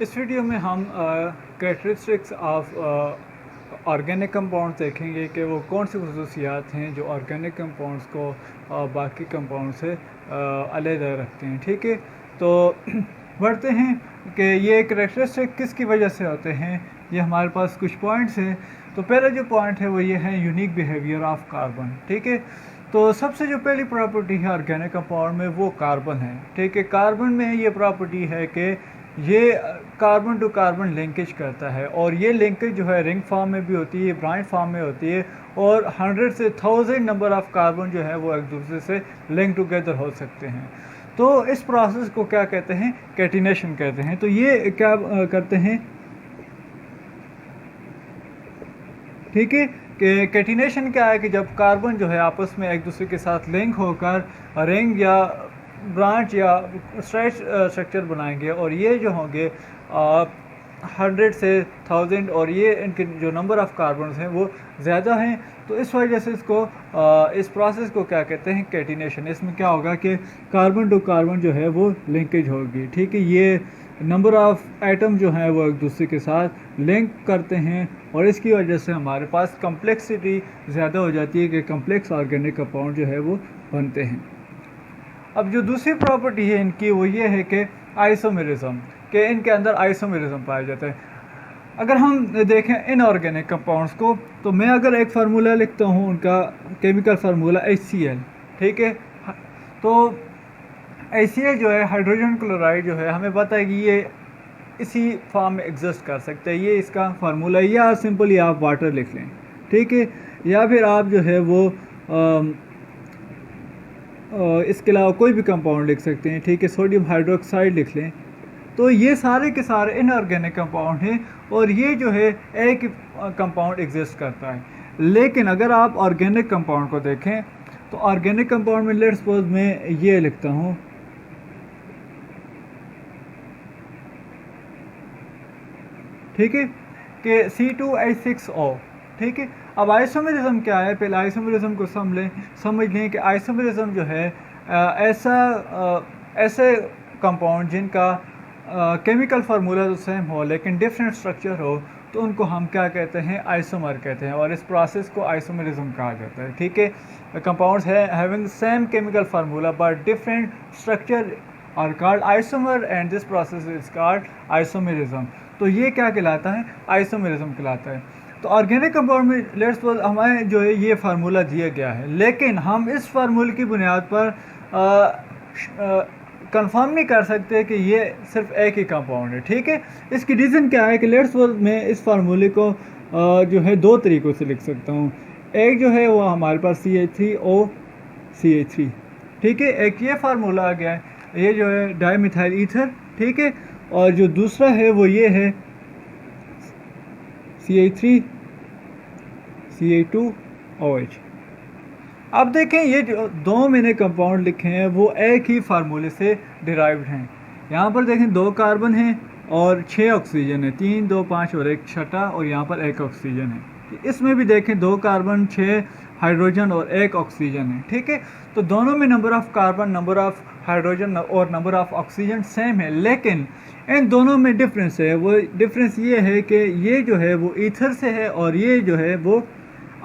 इस वीडियो में हम कैरेक्टरिस्टिक्स ऑफ ऑर्गेनिक कंपाउंड्स देखेंगे कि वो कौन सी खसूसियात हैं जो ऑर्गेनिक कंपाउंड्स को बाकी कंपाउंड से अलग रखते हैं। ठीक है, तो बढ़ते हैं कि ये कैरेक्टरिस्टिक किसकी वजह से होते हैं। ये हमारे पास कुछ पॉइंट्स हैं। तो पहला जो पॉइंट है वो ये है यूनिक बिहेवियर ऑफ कार्बन। ठीक है, तो सबसे जो पहली प्रॉपर्टी है ऑर्गेनिक कंपाउंड में वो कार्बन है। ठीक है, कार्बन में ये प्रॉपर्टी है कि ये कार्बन टू कार्बन लिंकेज करता है और ये लिंकेज जो है रिंग फॉर्म में भी होती है, ब्रांच फॉर्म में होती है और 100 से 1000 नंबर ऑफ कार्बन जो है वो एक दूसरे से लिंक टुगेदर हो सकते हैं। तो इस प्रोसेस को क्या कहते हैं, कैटिनेशन कहते हैं। तो ये क्या करते हैं, ठीक है, कि कैटिनेशन क्या है कि जब कार्बन जो है आपस में एक दूसरे के साथ लिंक होकर रिंग या ब्रांच या स्ट्रेच स्ट्रक्चर बनाएंगे और ये जो होंगे 100 से 1000 और ये इनके जो नंबर ऑफ कार्बन हैं वो ज़्यादा हैं। तो इस वजह से इसको इस प्रोसेस को क्या कहते हैं, कैटिनेशन। इसमें क्या होगा कि कार्बन टू कार्बन जो है वो लिंकेज होगी। ठीक है, ये नंबर ऑफ एटम जो हैं वो एक दूसरे के साथ लिंक करते हैं और इसकी वजह से हमारे पास कम्प्लेक्सिटी ज़्यादा हो जाती है कि कम्प्लेक्स ऑर्गेनिक कंपाउंड जो है वो बनते हैं। अब जो दूसरी प्रॉपर्टी है इनकी वो ये है कि आइसोमेरिज्म, के इनके अंदर आइसोमेरिज्म पाया जाता है। अगर हम देखें इनऑर्गेनिक कंपाउंड्स को, तो मैं अगर एक फार्मूला लिखता हूँ उनका केमिकल फार्मूला HCl। ठीक है, तो HCl जो है हाइड्रोजन क्लोराइड जो है हमें पता है कि ये इसी फॉर्म में एग्जिस्ट कर सकते हैं, ये इसका फार्मूला। या सिंपली आप वाटर लिख लें, ठीक है, या फिर आप जो है वो इसके अलावा कोई भी कंपाउंड लिख सकते हैं। ठीक है, सोडियम हाइड्रोक्साइड लिख लें। तो ये सारे के सारे इनऑर्गेनिक कंपाउंड हैं और ये जो है एक कंपाउंड एग्जिस्ट करता है। लेकिन अगर आप ऑर्गेनिक कंपाउंड को देखें तो ऑर्गेनिक कंपाउंड में लेट्स सपोज मैं ये लिखता हूँ, ठीक है, कि C2H6O। ठीक है, अब आइसोमेरिज्म क्या है, पहले आइसोमेरिज्म को समझ लें कि आइसोमेरिज्म जो है ऐसे कंपाउंड जिनका केमिकल फार्मूला तो सेम हो लेकिन डिफरेंट स्ट्रक्चर हो, तो उनको हम क्या कहते हैं, आइसोमर कहते हैं और इस प्रोसेस को आइसोमेरिज्म कहा जाता है। ठीक है, कंपाउंड्स है having same chemical formula but different structure are called isomer and this process is called isomerism. तो ये क्या कहलाता है, आइसोमेरिज्म कहलाता है। तो ऑर्गेनिक कंपाउंड में लेट्स सपोज हमें जो है ये फार्मूला दिया गया है, लेकिन हम इस फार्मूले की बुनियाद पर कंफर्म नहीं कर सकते कि ये सिर्फ एक ही कंपाउंड है। ठीक है, इसकी रीज़न क्या है कि लेट्स सपोज मैं इस फार्मूले को जो है दो तरीक़ों से लिख सकता हूँ। एक जो है वो हमारे पास CH3OCH3, ठीक है, एक ये फार्मूला आ गया है, ये जो है डाईमिथाइल ईथर। ठीक है, और जो दूसरा है वो ये है CH3CH2OH। अब देखें ये जो दो मैंने कंपाउंड लिखे हैं वो एक ही फार्मूले से डिराइव्ड हैं। यहाँ पर देखें 2 कार्बन हैं और 6 ऑक्सीजन है, 3 2 5 और एक छठा, और यहाँ पर 1 ऑक्सीजन है। इसमें भी देखें 2 कार्बन 6 हाइड्रोजन और 1 ऑक्सीजन है। ठीक है, तो दोनों में number of carbon, number of hydrogen और नंबर ऑफ़ ऑक्सीजन सेम है, लेकिन इन दोनों में डिफरेंस है। वो डिफरेंस ये है कि ये जो है वो ईथर से है और ये जो है वो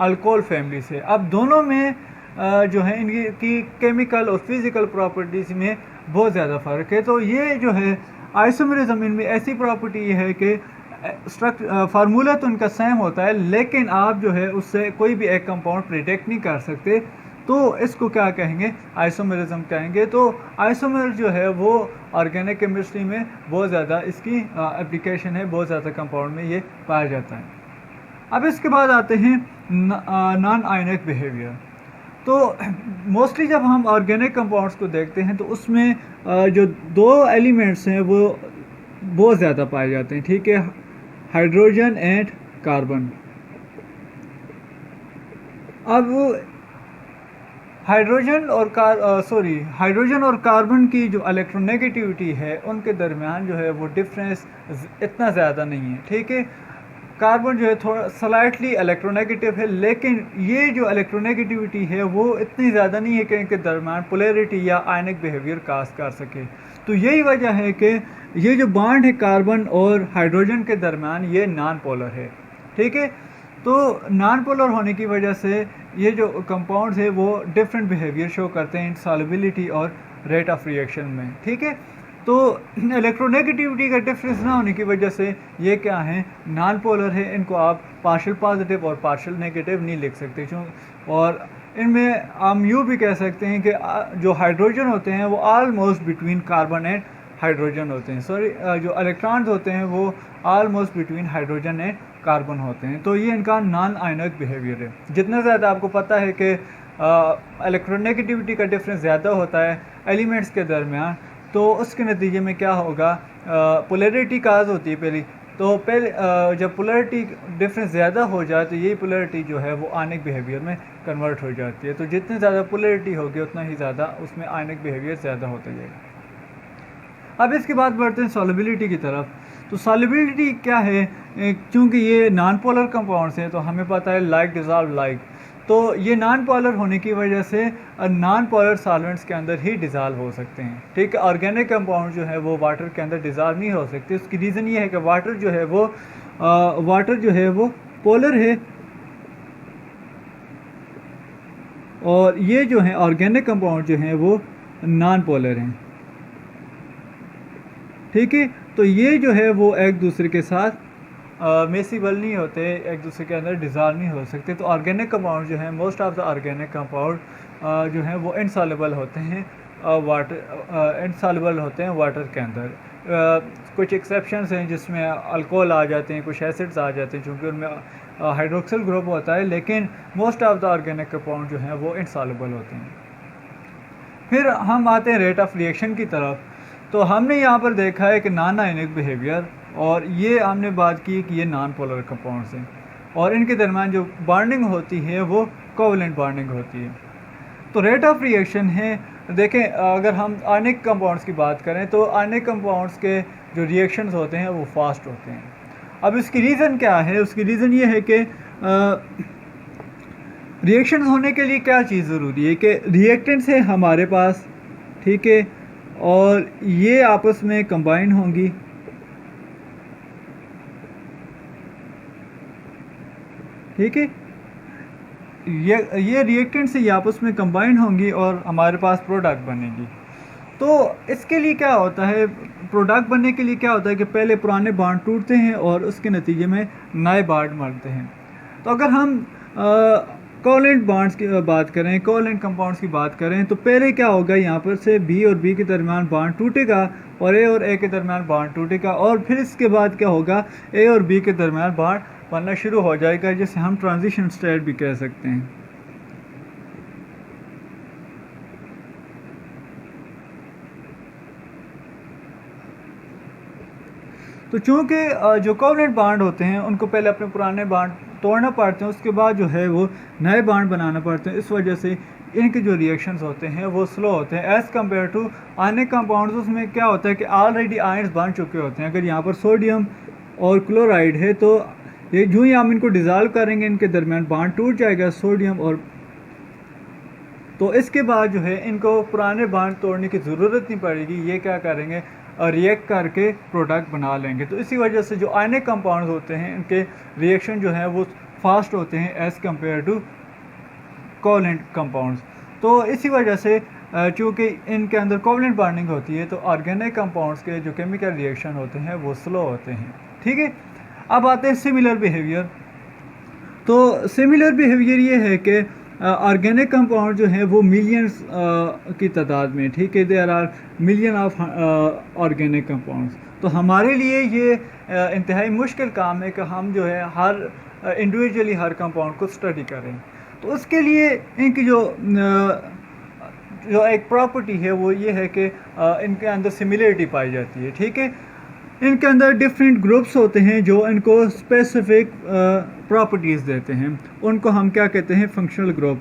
अल्कोहल फैमिली से। अब दोनों में जो है इनकी केमिकल और फिज़िकल प्रॉपर्टीज़ में बहुत ज़्यादा फ़र्क है। तो ये जो है आइसोमेरिज्म, इनमें ऐसी प्रॉपर्टी है कि फार्मूला तो उनका सेम होता है लेकिन आप जो है उससे कोई भी एक कंपाउंड प्रिडिक्ट नहीं कर सकते। तो इसको क्या कहेंगे, आइसोमेरिज्म कहेंगे। तो आइसोमर जो है वो ऑर्गेनिक केमिस्ट्री में बहुत ज़्यादा इसकी एप्लीकेशन है, बहुत ज़्यादा कंपाउंड में ये पाया जाता है। अब इसके बाद आते हैं नॉन आयनिक बिहेवियर। तो मोस्टली जब हम ऑर्गेनिक कंपाउंड्स को देखते हैं तो उसमें जो 2 एलिमेंट्स हैं वो बहुत ज़्यादा पाए जाते हैं। ठीक है, हाइड्रोजन एंड कार्बन। अब हाइड्रोजन और कार्बन की जो इलेक्ट्रोनेगेटिविटी है उनके दरमियान जो है वो डिफरेंस इतना ज़्यादा नहीं है। ठीक है, कार्बन जो है थोड़ा स्लाइटली इलेक्ट्रोनेगेटिव है, लेकिन ये जो इलेक्ट्रोनेगेटिविटी है वो इतनी ज़्यादा नहीं है कि इनके दरमियान पोलैरिटी या आयनिक बिहेवियर कास्ट कर सके। तो यही वजह है कि ये जो बॉन्ड है कार्बन और हाइड्रोजन के दरमियान ये नॉन पोलर है, ठीक है। तो नॉन पोलर होने की वजह से ये जो कंपाउंड्स है वो डिफरेंट बिहेवियर शो करते हैं इन सॉल्युबिलिटी और रेट ऑफ रिएक्शन में, ठीक है। तो इलेक्ट्रोनेगेटिविटी का डिफरेंस ना होने की वजह से ये क्या है, नॉन पोलर है। इनको आप पार्शियल पॉजिटिव और पार्शियल नेगेटिव नहीं लिख सकते, क्यों। और इनमें हम यूँ भी कह सकते हैं कि जो हाइड्रोजन होते हैं वो almost between carbon and hydrogen होते हैं, सॉरी जो इलेक्ट्रॉन्स होते हैं वो almost between hydrogen and carbon होते हैं। तो ये इनका नॉन आयनिक बिहेवियर है। जितना ज़्यादा आपको पता है कि इलेक्ट्रोनेगेटिविटी का डिफरेंस ज़्यादा होता है एलिमेंट्स के दरमियान, तो उसके नतीजे में क्या होगा, पोलैरिटी काज होती है पहली। तो पहले जब पोलैरिटी डिफरेंस ज़्यादा हो जाए तो यही पोलैरिटी जो है वो आयनिक बिहेवियर में कन्वर्ट हो जाती है। तो जितनी ज़्यादा पोलैरिटी होगी उतना ही ज़्यादा उसमें आयनिक बिहेवियर ज़्यादा होता जाएगा। अब इसके बाद बढ़ते हैं सॉल्युबिलिटी की तरफ। तो सॉल्युबिलिटी क्या है, क्योंकि ये नॉन पोलर कंपाउंड्स हैं तो हमें पता है लाइक डिज़ॉल्व लाइक। तो ये नॉन पोलर होने की वजह से नॉन पोलर सॉल्वेंट्स के अंदर ही डिज़ॉल्व हो सकते हैं, ठीक है। ऑर्गेनिक कंपाउंड जो है वो वाटर के अंदर डिज़ॉल्व नहीं हो सकते। उसकी रीज़न ये है कि वाटर जो है वो पोलर है, और ये जो है ऑर्गेनिक कंपाउंड जो हैं वो नॉन पोलर हैं, ठीक है। तो ये जो है वो एक दूसरे के साथ मेसिबल नहीं होते, एक दूसरे के अंदर डिज़ॉल्व नहीं हो सकते। तो ऑर्गेनिक कंपाउंड जो है, most of the organic compound जो है वो इनसॉल्युबल होते हैं वाटर के अंदर। कुछ एक्सेप्शंस हैं जिसमें अल्कोहल आ जाते हैं, कुछ एसिड्स आ जाते हैं क्योंकि उनमें हाइड्रोक्सिल ग्रुप होता है, लेकिन most of the organic compound जो हैं वो इनसॉल्युबल होते हैं। फिर हम आते हैं रेट ऑफ रिएक्शन की तरफ। तो हमने यहाँ पर देखा है कि नॉन आयनिक बिहेवियर, और ये हमने बात की कि ये नॉन पोलर कंपाउंड्स हैं और इनके दरमियान जो बॉन्डिंग होती है वो कोवलेंट बॉन्डिंग होती है। तो रेट ऑफ रिएक्शन है, देखें अगर हम आयनिक कंपाउंड्स की बात करें तो आयनिक कंपाउंड्स के जो रिएक्शंस होते हैं वो फास्ट होते हैं। अब इसकी रीज़न क्या है, उसकी रीज़न ये है कि रिएक्शंस होने के लिए क्या चीज़ ज़रूरी है कि रिएक्टेंट्स है हमारे पास, ठीक है, और ये आपस में कंबाइन होंगी, ठीक है। ये रिएक्टेंट से ये आपस में कंबाइन होंगी और हमारे पास प्रोडक्ट बनेगी। तो इसके लिए क्या होता है, प्रोडक्ट बनने के लिए क्या होता है कि पहले पुराने बॉन्ड टूटते हैं और उसके नतीजे में नए बॉन्ड बनते हैं। तो अगर हम कोवलेंट बॉन्ड्स की बात करें, कोवलेंट कंपाउंड्स की बात करें, तो पहले क्या होगा, यहाँ पर से बी और बी के दरमियान बॉन्ड टूटेगा और ए के दरमियान बॉन्ड टूटेगा, और फिर इसके बाद क्या होगा, ए और बी के दरमियान बॉन्ड बनना शुरू हो जाएगा, जिसे हम ट्रांजिशन स्टेट भी कह सकते हैं। तो चूँकि जो कोवलेंट बॉन्ड होते हैं उनको पहले अपने पुराने बॉन्ड तोड़ना पड़ते हैं, उसके बाद जो है वो नए बॉन्ड बनाना पड़ते हैं। इस वजह से इनके जो रिएक्शंस होते हैं वो स्लो होते हैं as compare to ionic compounds. उसमें क्या होता है कि ऑलरेडी आयंस बन चुके होते हैं। अगर यहाँ पर सोडियम और क्लोराइड है तो ये जो ही हम इनको डिज़ोल्व करेंगे इनके दरमियान बॉन्ड टूट जाएगा सोडियम और, तो इसके बाद जो है इनको पुराने बॉन्ड तोड़ने की ज़रूरत नहीं पड़ेगी। ये क्या करेंगे, रिएक्ट करके प्रोडक्ट बना लेंगे। तो इसी वजह से जो आयनिक कंपाउंड्स होते हैं इनके रिएक्शन जो है वो फास्ट होते हैं as compare to covalent compounds. तो इसी वजह से चूँकि इनके अंदर कोवलेंट बॉन्डिंग होती है तो ऑर्गेनिक कंपाउंड्स के जो केमिकल रिएक्शन होते हैं वो स्लो होते हैं, ठीक है। अब आते हैं सिमिलर बिहेवियर। तो सिमिलर बिहेवियर ये है कि ऑर्गेनिक कंपाउंड जो हैं वो मिलियंस की तादाद में, ठीक है, there are million of organic compounds. तो हमारे लिए ये इंतहाई मुश्किल काम है कि हम जो है हर इंडिविजुअली हर कंपाउंड को स्टडी करें। तो उसके लिए इनकी जो एक प्रॉपर्टी है वो ये है कि इनके अंदर सिमिलरिटी पाई जाती है, ठीक है। इनके अंदर डिफरेंट ग्रुप्स होते हैं जो इनको स्पेसिफिक प्रॉपर्टीज़ देते हैं, उनको हम क्या कहते हैं, फंक्शनल ग्रुप।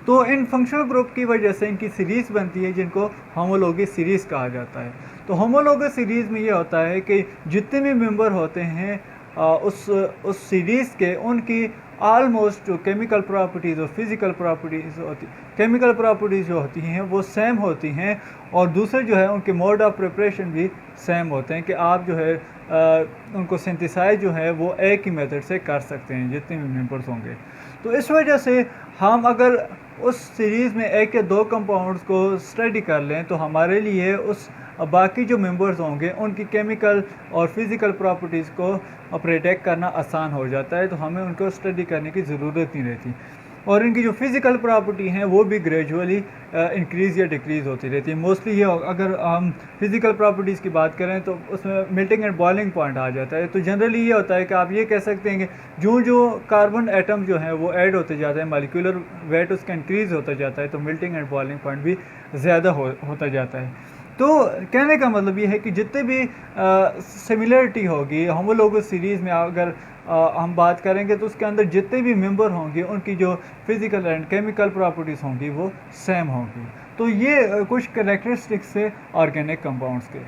तो इन फंक्शनल ग्रुप की वजह से इनकी सीरीज़ बनती है जिनको होमोलोगस सीरीज़ कहा जाता है। तो होमोलोगस सीरीज़ में ये होता है कि जितने भी मेंबर होते हैं उस सीरीज़ के उनकी ऑलमोस्ट जो केमिकल प्रॉपर्टीज़ और फिज़िकल प्रॉपर्टीज़ होती, केमिकल प्रॉपर्टीज़ जो होती हैं वो सेम होती हैं, और दूसरे जो है उनके मोड ऑफ प्रिपरेशन भी सेम होते हैं कि आप जो है उनको सिंथेसाइज जो है वो एक ही मेथड से कर सकते हैं जितने भी मेंबर्स होंगे। तो इस वजह से हम अगर उस सीरीज़ में एक या दो कंपाउंड्स को स्टडी कर लें तो हमारे लिए उस बाकी जो मेंबर्स होंगे उनकी केमिकल और फिज़िकल प्रॉपर्टीज़ को प्रेडिक्ट करना आसान हो जाता है, तो हमें उनको स्टडी करने की ज़रूरत नहीं रहती। और इनकी जो फिज़िकल प्रॉपर्टी हैं वो भी ग्रेजुअली इंक्रीज़ या डिक्रीज़ होती रहती है। मोस्टली ये अगर हम फिज़िकल प्रॉपर्टीज़ की बात करें तो उसमें मेल्टिंग एंड बॉइलिंग पॉइंट आ जाता है। तो जनरली ये होता है कि आप ये कह सकते हैं कि जो कार्बन एटम जो हैं वो ऐड होते जाते हैं, मॉलिक्यूलर वेट उसका इंक्रीज़ होता जाता है, तो मेल्टिंग एंड बॉइलिंग पॉइंट भी ज़्यादा होता जाता है। तो कहने का मतलब ये है कि जितने भी सिमिलरिटी होगी होमोलोगस सीरीज़ में अगर हम बात करेंगे तो उसके अंदर जितने भी मेंबर होंगे उनकी जो फिज़िकल एंड केमिकल प्रॉपर्टीज़ होंगी वो सेम होंगी। तो ये कुछ कैरेक्टरिस्टिक्स है ऑर्गेनिक कंपाउंड्स के।